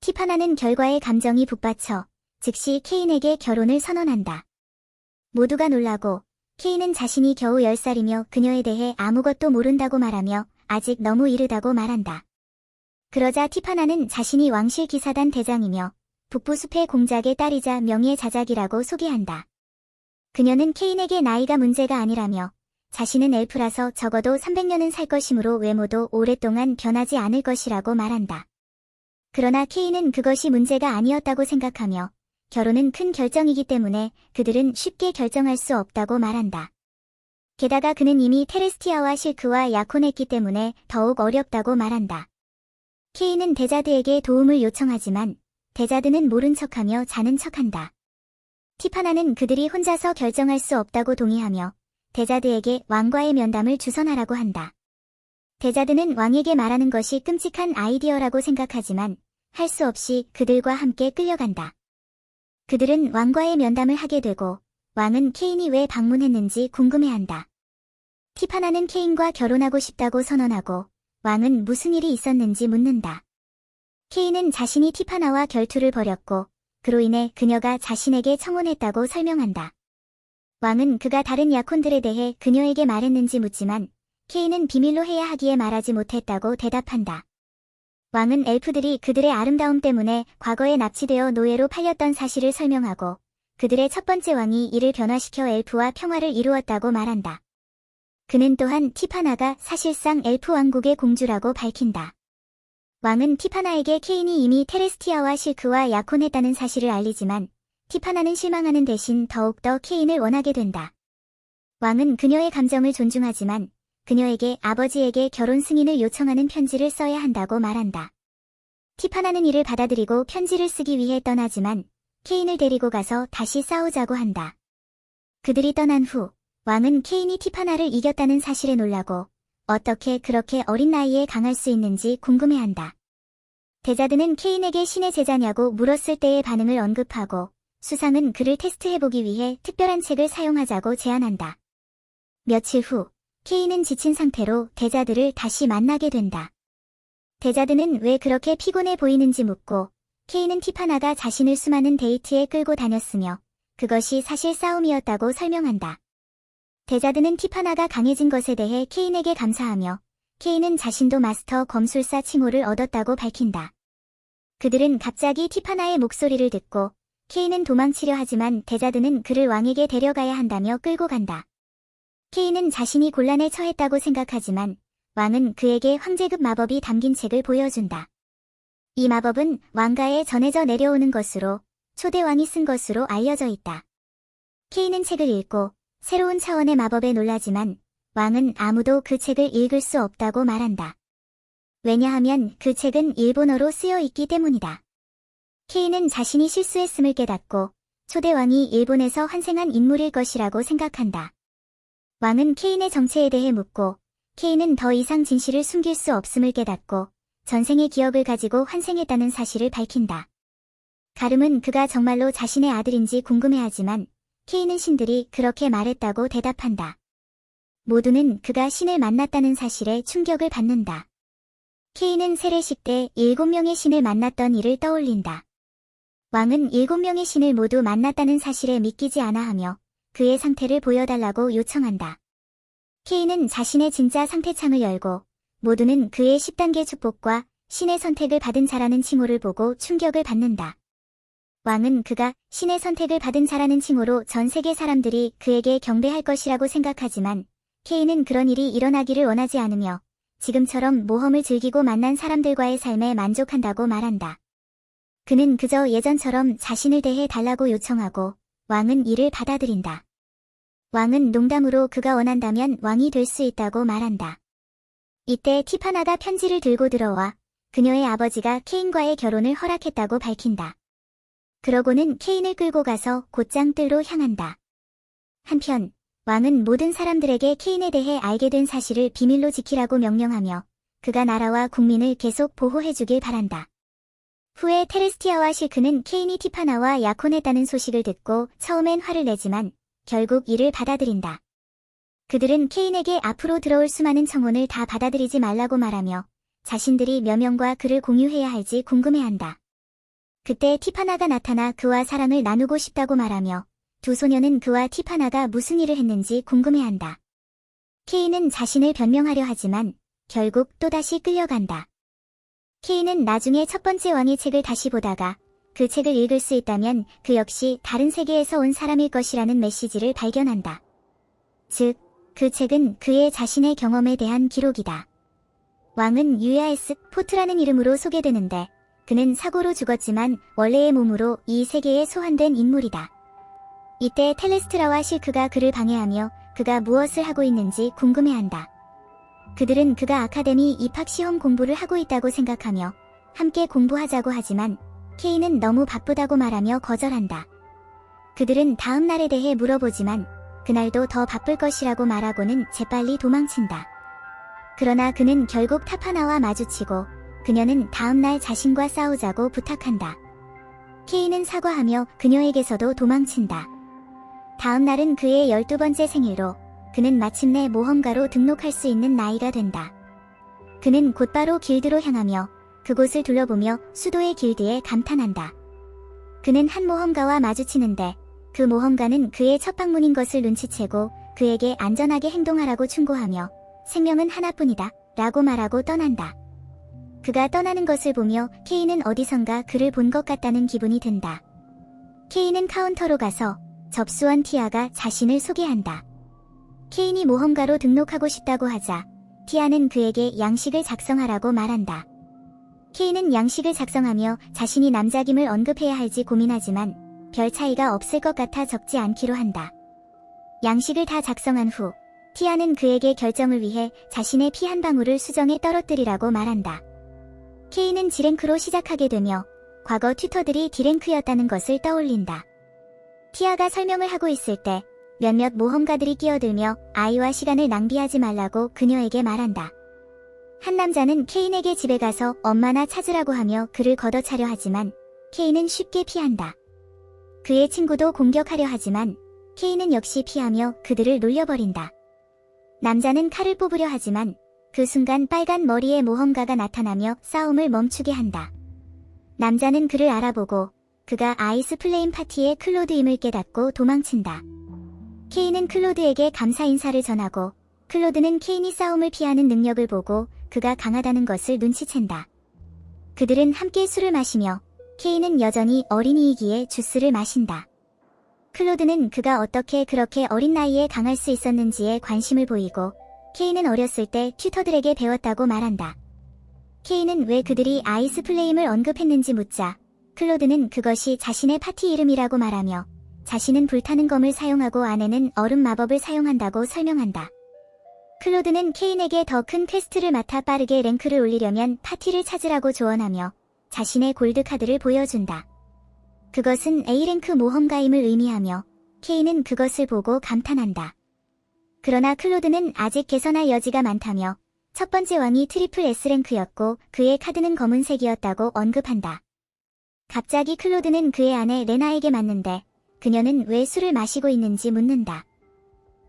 티파나는 결과에 감정이 북받쳐 즉시 케인에게 결혼을 선언한다. 모두가 놀라고 케인은 자신이 겨우 10살이며 그녀에 대해 아무것도 모른다고 말하며 아직 너무 이르다고 말한다. 그러자 티파나는 자신이 왕실 기사단 대장이며 북부숲의 공작의 딸이자 명예 자작이라고 소개한다. 그녀는 케인에게 나이가 문제가 아니라며 자신은 엘프라서 적어도 300년은 살 것이므로 외모도 오랫동안 변하지 않을 것이라고 말한다. 그러나 케인은 그것이 문제가 아니었다고 생각하며 결혼은 큰 결정이기 때문에 그들은 쉽게 결정할 수 없다고 말한다. 게다가 그는 이미 테레스티아와 실크와 약혼했기 때문에 더욱 어렵다고 말한다. 케인은 데자드에게 도움을 요청하지만 데자드는 모른 척하며 자는 척한다. 티파나는 그들이 혼자서 결정할 수 없다고 동의하며 데자드에게 왕과의 면담을 주선하라고 한다. 데자드는 왕에게 말하는 것이 끔찍한 아이디어라고 생각하지만 할 수 없이 그들과 함께 끌려간다. 그들은 왕과의 면담을 하게 되고 왕은 케인이 왜 방문했는지 궁금해한다. 티파나는 케인과 결혼하고 싶다고 선언하고 왕은 무슨 일이 있었는지 묻는다. 케인은 자신이 티파나와 결투를 벌였고 그로 인해 그녀가 자신에게 청혼했다고 설명한다. 왕은 그가 다른 약혼들에 대해 그녀에게 말했는지 묻지만 케인은 비밀로 해야 하기에 말하지 못했다고 대답한다. 왕은 엘프들이 그들의 아름다움 때문에 과거에 납치되어 노예로 팔렸던 사실을 설명하고 그들의 첫 번째 왕이 이를 변화시켜 엘프와 평화를 이루었다고 말한다. 그는 또한 티파나가 사실상 엘프 왕국의 공주라고 밝힌다. 왕은 티파나에게 케인이 이미 테레스티아와 실크와 약혼했다는 사실을 알리지만 티파나는 실망하는 대신 더욱더 케인을 원하게 된다. 왕은 그녀의 감정을 존중하지만 그녀에게 아버지에게 결혼 승인을 요청하는 편지를 써야 한다고 말한다. 티파나는 이를 받아들이고 편지를 쓰기 위해 떠나지만 케인을 데리고 가서 다시 싸우자고 한다. 그들이 떠난 후 왕은 케인이 티파나를 이겼다는 사실에 놀라고 어떻게 그렇게 어린 나이에 강할 수 있는지 궁금해한다. 데자드는 케인에게 신의 제자냐고 물었을 때의 반응을 언급하고 수상은 그를 테스트해보기 위해 특별한 책을 사용하자고 제안한다. 며칠 후 케인은 지친 상태로 데자드를 다시 만나게 된다. 데자드는 왜 그렇게 피곤해 보이는지 묻고 케인은 티파나가 자신을 수많은 데이트에 끌고 다녔으며 그것이 사실 싸움이었다고 설명한다. 데자드는 티파나가 강해진 것에 대해 케인에게 감사하며 케인은 자신도 마스터 검술사 칭호를 얻었다고 밝힌다. 그들은 갑자기 티파나의 목소리를 듣고 케인은 도망치려 하지만 데자드는 그를 왕에게 데려가야 한다며 끌고 간다. 케인은 자신이 곤란에 처했다고 생각하지만 왕은 그에게 황제급 마법이 담긴 책을 보여준다. 이 마법은 왕가에 전해져 내려오는 것으로 초대왕이 쓴 것으로 알려져 있다. 케인은 책을 읽고 새로운 차원의 마법에 놀라지만 왕은 아무도 그 책을 읽을 수 없다고 말한다. 왜냐하면 그 책은 일본어로 쓰여 있기 때문이다. 케인은 자신이 실수했음을 깨닫고 초대왕이 일본에서 환생한 인물일 것이라고 생각한다. 왕은 케인의 정체에 대해 묻고 케인은 더 이상 진실을 숨길 수 없음을 깨닫고 전생의 기억을 가지고 환생했다는 사실을 밝힌다. 가름은 그가 정말로 자신의 아들인지 궁금해하지만 케인은 신들이 그렇게 말했다고 대답한다. 모두는 그가 신을 만났다는 사실에 충격을 받는다. 케인은 세례식 때 7명의 신을 만났던 일을 떠올린다. 왕은 7명의 신을 모두 만났다는 사실에 믿기지 않아 하며 그의 상태를 보여달라고 요청한다. 케인은 자신의 진짜 상태창을 열고 모두는 그의 10단계 축복과 신의 선택을 받은 자라는 칭호를 보고 충격을 받는다. 왕은 그가 신의 선택을 받은 자라는 칭호로 전 세계 사람들이 그에게 경배할 것이라고 생각하지만 케인은 그런 일이 일어나기를 원하지 않으며 지금처럼 모험을 즐기고 만난 사람들과의 삶에 만족한다고 말한다. 그는 그저 예전처럼 자신을 대해 달라고 요청하고 왕은 이를 받아들인다. 왕은 농담으로 그가 원한다면 왕이 될 수 있다고 말한다. 이때 티파나가 편지를 들고 들어와 그녀의 아버지가 케인과의 결혼을 허락했다고 밝힌다. 그러고는 케인을 끌고 가서 곧장 뜰로 향한다. 한편 왕은 모든 사람들에게 케인에 대해 알게 된 사실을 비밀로 지키라고 명령하며 그가 나라와 국민을 계속 보호해주길 바란다. 후에 테레스티아와 실크는 케인이 티파나와 약혼했다는 소식을 듣고 처음엔 화를 내지만 결국 이를 받아들인다. 그들은 케인에게 앞으로 들어올 수많은 청혼을 다 받아들이지 말라고 말하며 자신들이 몇 명과 그를 공유해야 할지 궁금해한다. 그때 티파나가 나타나 그와 사랑을 나누고 싶다고 말하며 두 소녀는 그와 티파나가 무슨 일을 했는지 궁금해한다. 케인은 자신을 변명하려 하지만 결국 또다시 끌려간다. 케인은 나중에 첫 번째 왕의 책을 다시 보다가 그 책을 읽을 수 있다면 그 역시 다른 세계에서 온 사람일 것이라는 메시지를 발견한다. 즉, 그 책은 그의 자신의 경험에 대한 기록이다. 왕은 유야에스 포트라는 이름으로 소개되는데 그는 사고로 죽었지만 원래의 몸으로 이 세계에 소환된 인물이다. 이때 텔레스트라와 실크가 그를 방해하며 그가 무엇을 하고 있는지 궁금해한다. 그들은 그가 아카데미 입학시험 공부를 하고 있다고 생각하며 함께 공부하자고 하지만 케인은 너무 바쁘다고 말하며 거절한다. 그들은 다음 날에 대해 물어보지만 그날도 더 바쁠 것이라고 말하고는 재빨리 도망친다. 그러나 그는 결국 타파나와 마주치고 그녀는 다음날 자신과 싸우자고 부탁한다. 케인은 사과하며 그녀에게서도 도망친다. 다음날은 그의 12번째 생일로 그는 마침내 모험가로 등록할 수 있는 나이가 된다. 그는 곧바로 길드로 향하며 그곳을 둘러보며 수도의 길드에 감탄한다. 그는 한 모험가와 마주치는데 그 모험가는 그의 첫 방문인 것을 눈치채고 그에게 안전하게 행동하라고 충고하며 생명은 하나뿐이다 라고 말하고 떠난다. 그가 떠나는 것을 보며 케인은 어디선가 그를 본 것 같다는 기분이 든다. 케인은 카운터로 가서 접수원 티아가 자신을 소개한다. 케인이 모험가로 등록하고 싶다고 하자 티아는 그에게 양식을 작성하라고 말한다. 케인은 양식을 작성하며 자신이 남작임을 언급해야 할지 고민하지만 별 차이가 없을 것 같아 적지 않기로 한다. 양식을 다 작성한 후 티아는 그에게 결정을 위해 자신의 피 한 방울을 수정에 떨어뜨리라고 말한다. 케인은 G랭크로 시작하게 되며 과거 튜터들이 D랭크였다는 것을 떠올린다. 티아가 설명을 하고 있을 때 몇몇 모험가들이 끼어들며 아이와 시간을 낭비하지 말라고 그녀에게 말한다. 한 남자는 케인에게 집에 가서 엄마나 찾으라고 하며 그를 걷어차려 하지만 케인은 쉽게 피한다. 그의 친구도 공격하려 하지만 케인은 역시 피하며 그들을 놀려버린다. 남자는 칼을 뽑으려 하지만 그 순간 빨간 머리의 모험가가 나타나며 싸움을 멈추게 한다. 남자는 그를 알아보고 그가 아이스 플레임 파티의 클로드임을 깨닫고 도망친다. 케인은 클로드에게 감사 인사를 전하고 클로드는 케인이 싸움을 피하는 능력을 보고 그가 강하다는 것을 눈치챈다. 그들은 함께 술을 마시며 케인은 여전히 어린이이기에 주스를 마신다. 클로드는 그가 어떻게 그렇게 어린 나이에 강할 수 있었는지에 관심을 보이고 케인은 어렸을 때 튜터들에게 배웠다고 말한다. 케인은 왜 그들이 아이스 플레임을 언급했는지 묻자 클로드는 그것이 자신의 파티 이름이라고 말하며 자신은 불타는 검을 사용하고 아내는 얼음 마법을 사용한다고 설명한다. 클로드는 케인에게 더 큰 퀘스트를 맡아 빠르게 랭크를 올리려면 파티를 찾으라고 조언하며 자신의 골드카드를 보여준다. 그것은 A랭크 모험가임을 의미하며 케인은 그것을 보고 감탄한다. 그러나 클로드는 아직 개선할 여지가 많다며 첫 번째 왕이 트리플 S랭크였고 그의 카드는 검은색이었다고 언급한다. 갑자기 클로드는 그의 아내 레나에게 맞는데 그녀는 왜 술을 마시고 있는지 묻는다.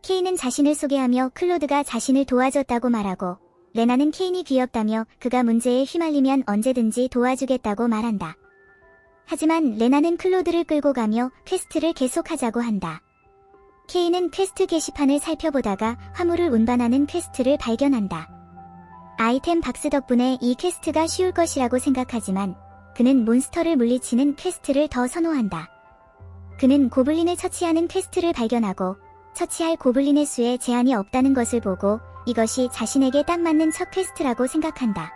케인은 자신을 소개하며 클로드가 자신을 도와줬다고 말하고 레나는 케인이 귀엽다며 그가 문제에 휘말리면 언제든지 도와주겠다고 말한다. 하지만 레나는 클로드를 끌고 가며 퀘스트를 계속하자고 한다. 케인은 퀘스트 게시판을 살펴보다가 화물을 운반하는 퀘스트를 발견한다. 아이템 박스 덕분에 이 퀘스트가 쉬울 것이라고 생각하지만 그는 몬스터를 물리치는 퀘스트를 더 선호한다. 그는 고블린을 처치하는 퀘스트를 발견하고 처치할 고블린의 수에 제한이 없다는 것을 보고 이것이 자신에게 딱 맞는 첫 퀘스트라고 생각한다.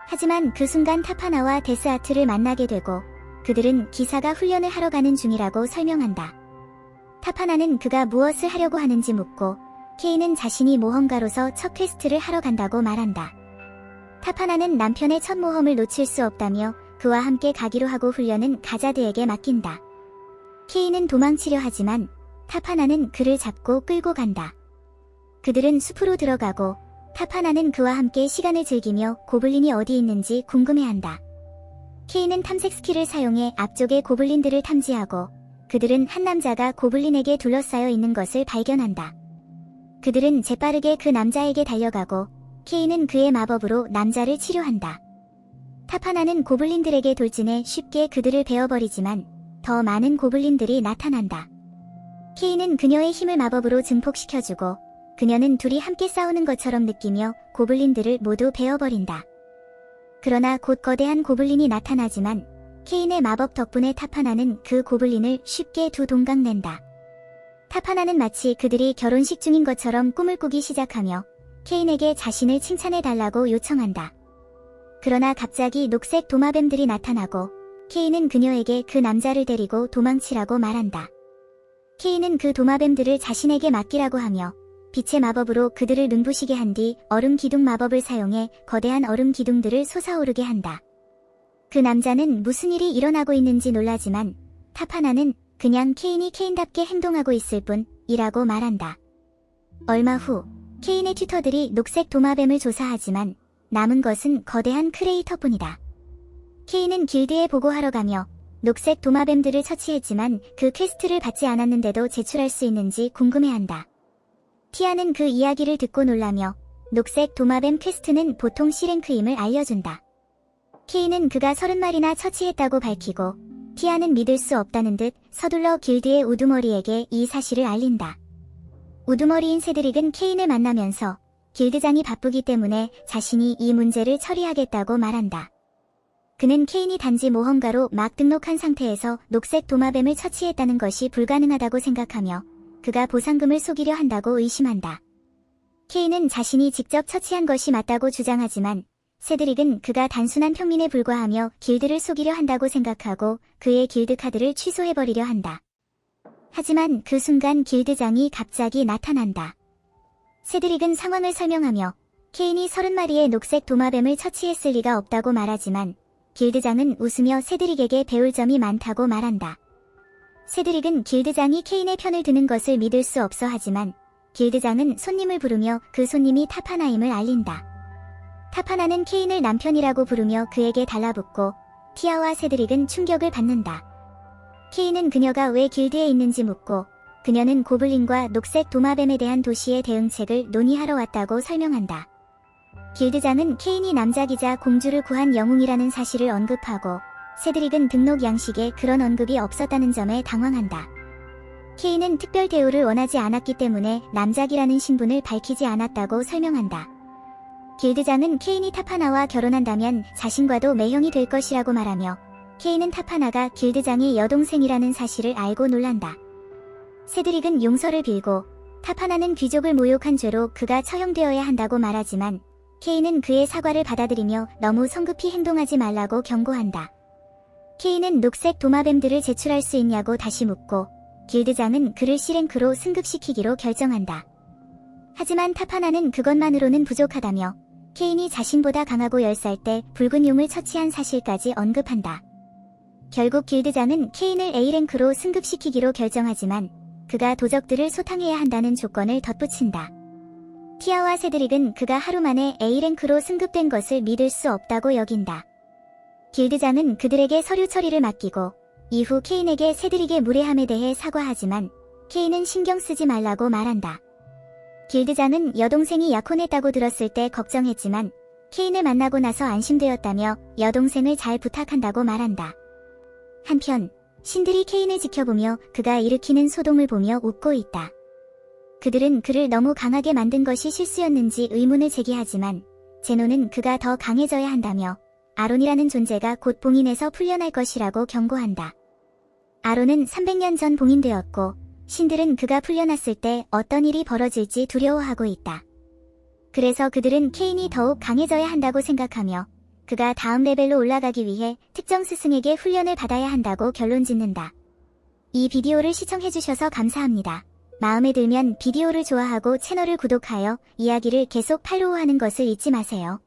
하지만 그 순간 타파나와 데스아트를 만나게 되고 그들은 기사가 훈련을 하러 가는 중이라고 설명한다. 타파나는 그가 무엇을 하려고 하는지 묻고 케인은 자신이 모험가로서 첫 퀘스트를 하러 간다고 말한다. 타파나는 남편의 첫 모험을 놓칠 수 없다며 그와 함께 가기로 하고 훈련은 가자드에게 맡긴다. 케인은 도망치려 하지만 타파나는 그를 잡고 끌고 간다. 그들은 숲으로 들어가고 타파나는 그와 함께 시간을 즐기며 고블린이 어디 있는지 궁금해한다. 케인은 탐색 스킬을 사용해 앞쪽의 고블린들을 탐지하고 그들은 한 남자가 고블린에게 둘러싸여 있는 것을 발견한다. 그들은 재빠르게 그 남자에게 달려가고 케인은 그의 마법으로 남자를 치료한다. 타파나는 고블린들에게 돌진해 쉽게 그들을 베어버리지만 더 많은 고블린들이 나타난다. 케인은 그녀의 힘을 마법으로 증폭시켜주고 그녀는 둘이 함께 싸우는 것처럼 느끼며 고블린들을 모두 베어버린다. 그러나 곧 거대한 고블린이 나타나지만 케인의 마법 덕분에 타파나는 그 고블린을 쉽게 두 동강 낸다. 타파나는 마치 그들이 결혼식 중인 것처럼 꿈을 꾸기 시작하며 케인에게 자신을 칭찬해달라고 요청한다. 그러나 갑자기 녹색 도마뱀들이 나타나고 케인은 그녀에게 그 남자를 데리고 도망치라고 말한다. 케인은 그 도마뱀들을 자신에게 맡기라고 하며 빛의 마법으로 그들을 눈부시게 한 뒤 얼음 기둥 마법을 사용해 거대한 얼음 기둥들을 솟아오르게 한다. 그 남자는 무슨 일이 일어나고 있는지 놀라지만 타파나는 그냥 케인이 케인답게 행동하고 있을 뿐이라고 말한다. 얼마 후 케인의 튜터들이 녹색 도마뱀을 조사하지만 남은 것은 거대한 크레이터뿐이다. 케인은 길드에 보고하러 가며 녹색 도마뱀들을 처치했지만 그 퀘스트를 받지 않았는데도 제출할 수 있는지 궁금해한다. 티아는 그 이야기를 듣고 놀라며 녹색 도마뱀 퀘스트는 보통 C랭크임을 알려준다. 케인은 그가 30마리나 처치했다고 밝히고 티아는 믿을 수 없다는 듯 서둘러 길드의 우두머리에게 이 사실을 알린다. 우두머리인 세드릭은 케인을 만나면서 길드장이 바쁘기 때문에 자신이 이 문제를 처리하겠다고 말한다. 그는 케인이 단지 모험가로 막 등록한 상태에서 녹색 도마뱀을 처치했다는 것이 불가능하다고 생각하며 그가 보상금을 속이려 한다고 의심한다. 케인은 자신이 직접 처치한 것이 맞다고 주장하지만 세드릭은 그가 단순한 평민에 불과하며 길드를 속이려 한다고 생각하고 그의 길드 카드를 취소해버리려 한다. 하지만 그 순간 길드장이 갑자기 나타난다. 세드릭은 상황을 설명하며 케인이 30마리의 녹색 도마뱀을 처치했을 리가 없다고 말하지만 길드장은 웃으며 세드릭에게 배울 점이 많다고 말한다. 세드릭은 길드장이 케인의 편을 드는 것을 믿을 수 없어 하지만 길드장은 손님을 부르며 그 손님이 타파나임을 알린다. 타파나는 케인을 남편이라고 부르며 그에게 달라붙고 티아와 세드릭은 충격을 받는다. 케인은 그녀가 왜 길드에 있는지 묻고 그녀는 고블린과 녹색 도마뱀에 대한 도시의 대응책을 논의하러 왔다고 설명한다. 길드장은 케인이 남자기자 공주를 구한 영웅이라는 사실을 언급하고 세드릭은 등록 양식에 그런 언급이 없었다는 점에 당황한다. 케인은 특별 대우를 원하지 않았기 때문에 남작이라는 신분을 밝히지 않았다고 설명한다. 길드장은 케인이 타파나와 결혼한다면 자신과도 매형이 될 것이라고 말하며 케인은 타파나가 길드장의 여동생이라는 사실을 알고 놀란다. 세드릭은 용서를 빌고 타파나는 귀족을 모욕한 죄로 그가 처형되어야 한다고 말하지만 케인은 그의 사과를 받아들이며 너무 성급히 행동하지 말라고 경고한다. 케인은 녹색 도마뱀들을 제출할 수 있냐고 다시 묻고 길드장은 그를 C랭크로 승급시키기로 결정한다. 하지만 타파나는 그것만으로는 부족하다며 케인이 자신보다 강하고 10살 때 붉은 용을 처치한 사실까지 언급한다. 결국 길드장은 케인을 A랭크로 승급시키기로 결정하지만 그가 도적들을 소탕해야 한다는 조건을 덧붙인다. 티아와 세드릭은 그가 하루 만에 A랭크로 승급된 것을 믿을 수 없다고 여긴다. 길드장은 그들에게 서류 처리를 맡기고 이후 케인에게 세드릭의 무례함에 대해 사과하지만 케인은 신경 쓰지 말라고 말한다. 길드장은 여동생이 약혼했다고 들었을 때 걱정했지만 케인을 만나고 나서 안심되었다며 여동생을 잘 부탁한다고 말한다. 한편 신들이 케인을 지켜보며 그가 일으키는 소동을 보며 웃고 있다. 그들은 그를 너무 강하게 만든 것이 실수였는지 의문을 제기하지만 제노는 그가 더 강해져야 한다며 아론이라는 존재가 곧 봉인에서 풀려날 것이라고 경고한다. 아론은 300년 전 봉인되었고 신들은 그가 풀려났을 때 어떤 일이 벌어질지 두려워하고 있다. 그래서 그들은 케인이 더욱 강해져야 한다고 생각하며 그가 다음 레벨로 올라가기 위해 특정 스승에게 훈련을 받아야 한다고 결론짓는다. 이 비디오를 시청해주셔서 감사합니다. 마음에 들면 비디오를 좋아하고 채널을 구독하여 이야기를 계속 팔로우하는 것을 잊지 마세요.